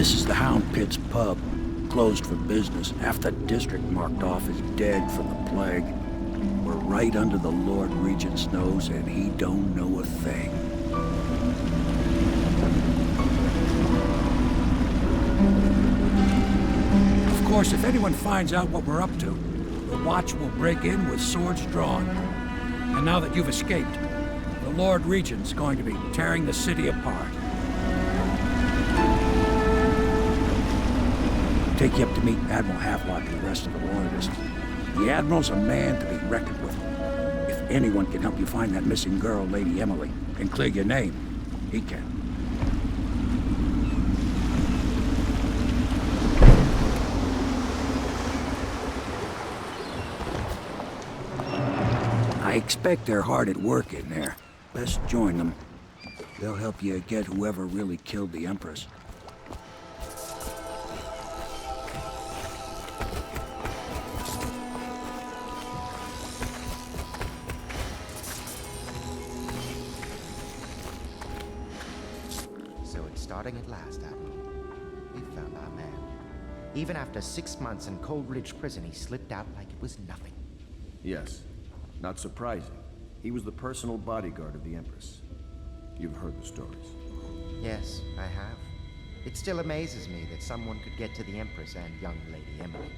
This is the Hound Pit's pub, closed for business, half the district marked off as dead from the plague. We're right under the Lord Regent's nose, and he don't know a thing. Of course, if anyone finds out what we're up to, the Watch will break in with swords drawn. And now that you've escaped, the Lord Regent's going to be tearing the city apart. Take you up to meet Admiral Havelock and the rest of the Loyalists. The Admiral's a man to be reckoned with. If anyone can help you find that missing girl, Lady Emily, and clear your name, he can. I expect they're hard at work in there. Best join them. They'll help you get whoever really killed the Empress. So it's starting at last, Admiral. We found our man. Even after 6 months in Cold Ridge Prison, he slipped out like it was nothing. Yes. Not surprising. He was the personal bodyguard of the Empress. You've heard the stories. Yes, I have. It still amazes me that someone could get to the Empress and young Lady Emily.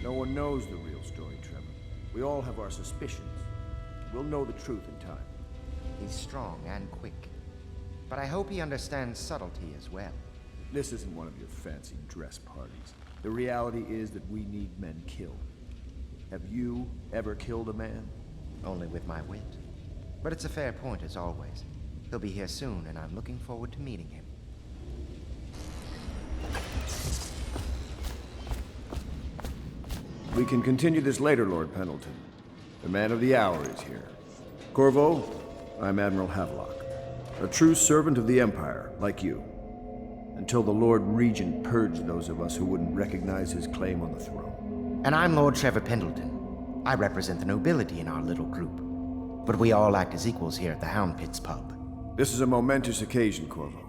No one knows the real story, Trevor. We all have our suspicions. We'll know the truth in time. He's strong and quick. But I hope he understands subtlety as well. This isn't one of your fancy dress parties. The reality is that we need men killed. Have you ever killed a man? Only with my wit. But it's a fair point, as always. He'll be here soon, and I'm looking forward to meeting him. We can continue this later, Lord Pendleton. The man of the hour is here. Corvo, I'm Admiral Havelock. A true servant of the Empire, like you. Until the Lord Regent purged those of us who wouldn't recognize his claim on the throne. And I'm Lord Trevor Pendleton. I represent the nobility in our little group. But we all act as equals here at the Hound Pit's pub. This is a momentous occasion, Corvo.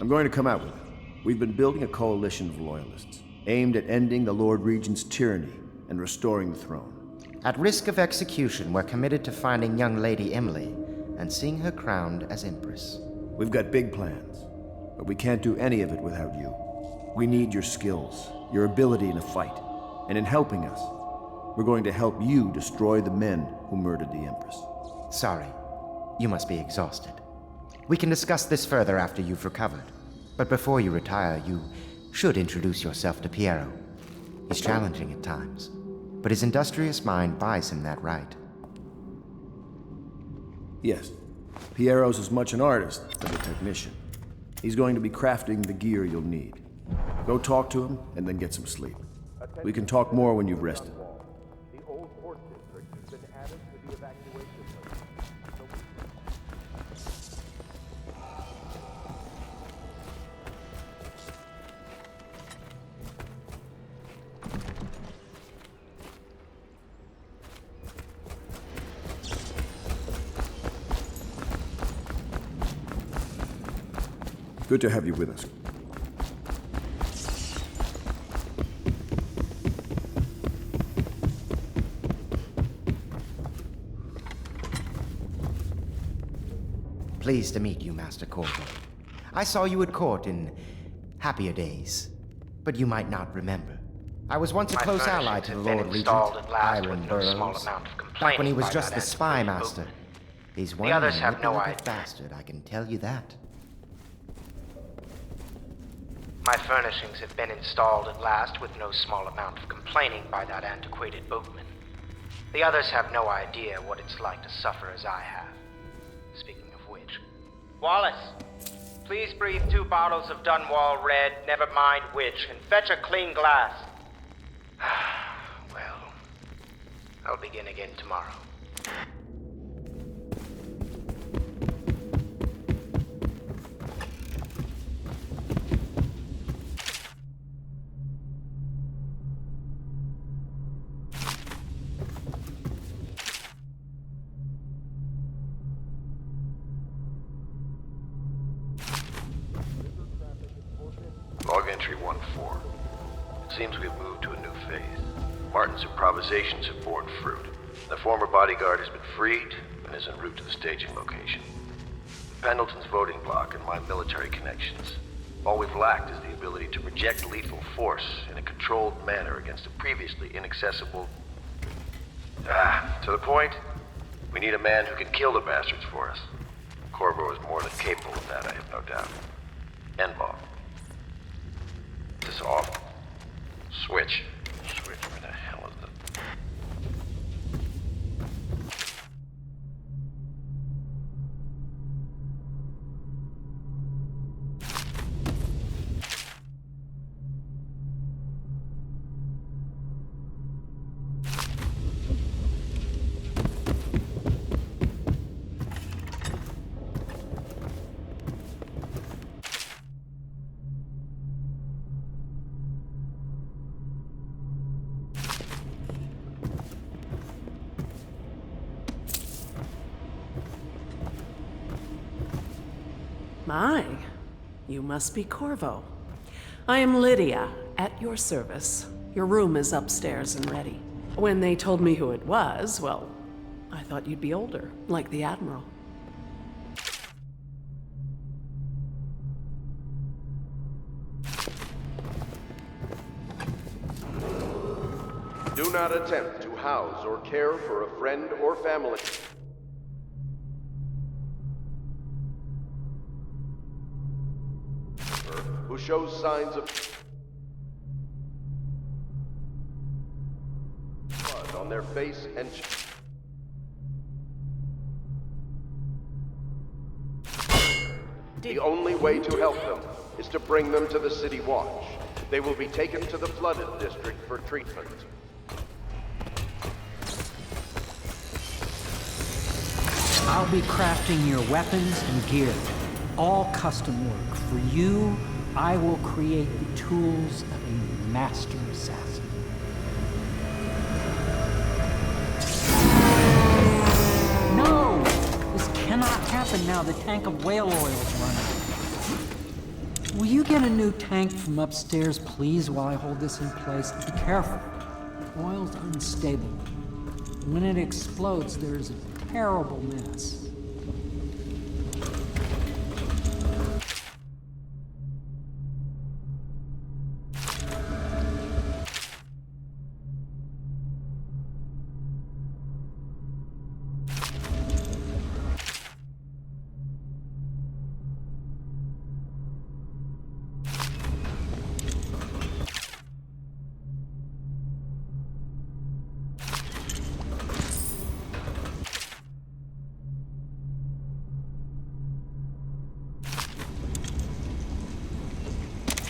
I'm going to come out with it. We've been building a coalition of loyalists, aimed at ending the Lord Regent's tyranny and restoring the throne. At risk of execution, we're committed to finding young Lady Emily and seeing her crowned as Empress. We've got big plans, but we can't do any of it without you. We need your skills, your ability in a fight, and in helping us. We're going to help you destroy the men who murdered the Empress. Sorry. You must be exhausted. We can discuss this further after you've recovered. But before you retire, you should introduce yourself to Piero. He's challenging at times, but his industrious mind buys him that right. Yes. Piero's as much an artist as a technician. He's going to be crafting the gear you'll need. Go talk to him, and then get some sleep. We can talk more when you've rested. Good to have you with us. Pleased to meet you, Master Corvo. I saw you at court in happier days, but you might not remember. I was once a close ally to the Lord Regent, Hiram Burroughs, back when he was just the spy master. He's one manipulative bastard, I can tell you that. My furnishings have been installed at last with no small amount of complaining by that antiquated boatman. The others have no idea what it's like to suffer as I have. Speaking of which... Wallace! Please breathe 2 bottles of Dunwall Red, never mind which, and fetch a clean glass. Well, I'll begin again tomorrow. Log Entry 1-4. It seems we've moved to a new phase. Martin's improvisations have borne fruit. The former bodyguard has been freed and is en route to the staging location. Pendleton's voting block and my military connections. All we've lacked is the ability to project lethal force in a controlled manner against a previously inaccessible... to the point, we need a man who can kill the bastards for us. Corvo is more than capable of that, I have no doubt. Enball. Is this off? Switch. Switch, where the hell is the... My, you must be Corvo. I am Lydia, at your service. Your room is upstairs and ready. When they told me who it was, well, I thought you'd be older, like the Admiral. Do not attempt to house or care for a friend or family who shows signs of blood on their face and the only way to help them is to bring them to the City Watch. They will be taken to the flooded district for treatment. I'll be crafting your weapons and gear. All custom work. For you, I will create the tools of a master assassin. No! This cannot happen now. The tank of whale oil is running. Will you get a new tank from upstairs, please, while I hold this in place? Be careful. Oil's unstable. When it explodes, there's a terrible mess.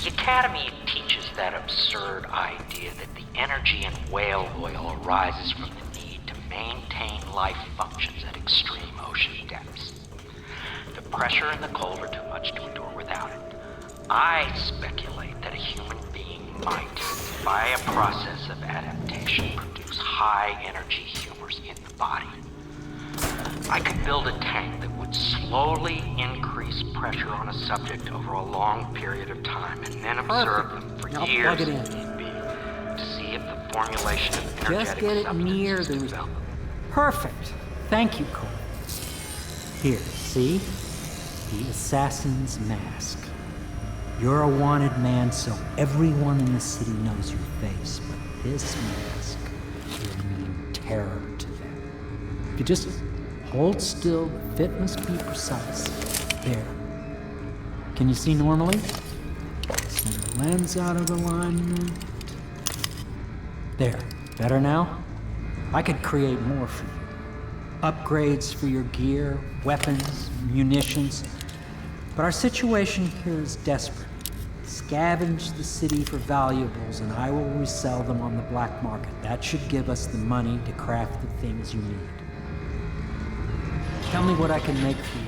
The Academy teaches that absurd idea that the energy in whale oil arises from the need to maintain life functions at extreme ocean depths. The pressure and the cold are too much to endure without it. I speculate that a human being might, by a process of adaptation, produce high-energy humors in the body. I could build a tank that would slowly increase pressure on a subject over a long period of time and then observe them for Now years plug it in. if need be to see if the formulation of Just energetic get it near substances the... develop. Perfect. Thank you, Cole. Here, see? The assassin's mask. You're a wanted man, so everyone in the city knows your face, but this mask will mean terror to them. If you just hold still, the fit must be precise. There. Can you see normally? Center lens out of alignment. There. Better now? I could create more for you. Upgrades for your gear, weapons, munitions. But our situation here is desperate. Scavenge the city for valuables and I will resell them on the black market. That should give us the money to craft the things you need. Tell me what I can make for you.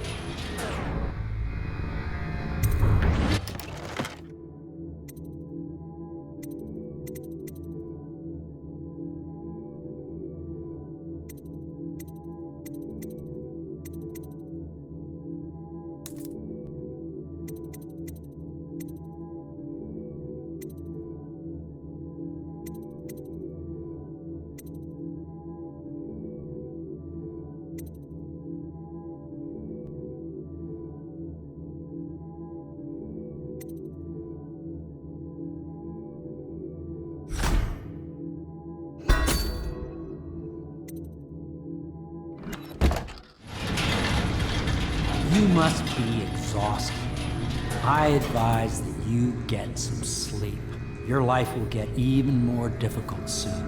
must be exhausted. I advise that you get some sleep. Your life will get even more difficult soon.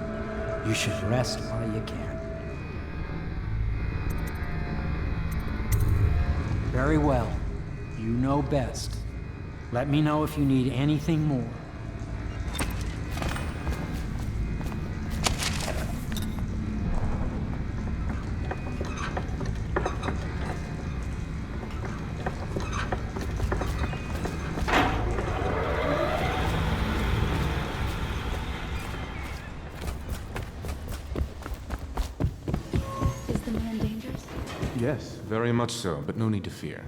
You should rest while you can. Very well. You know best. Let me know if you need anything more. Is the man dangerous? Yes, very much so, but no need to fear.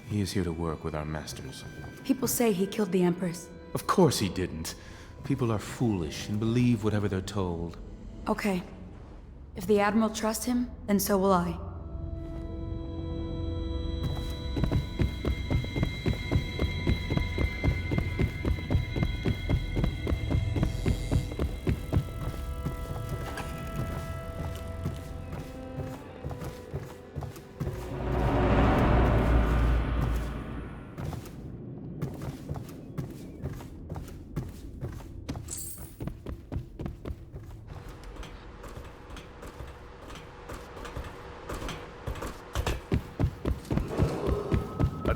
He is here to work with our masters. People say he killed the Empress. Of course he didn't. People are foolish and believe whatever they're told. Okay. If the Admiral trusts him, then so will I.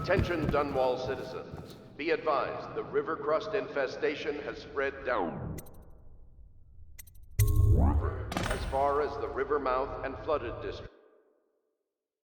Attention Dunwall citizens. Be advised, the river crust infestation has spread down as far as the river mouth and flooded district.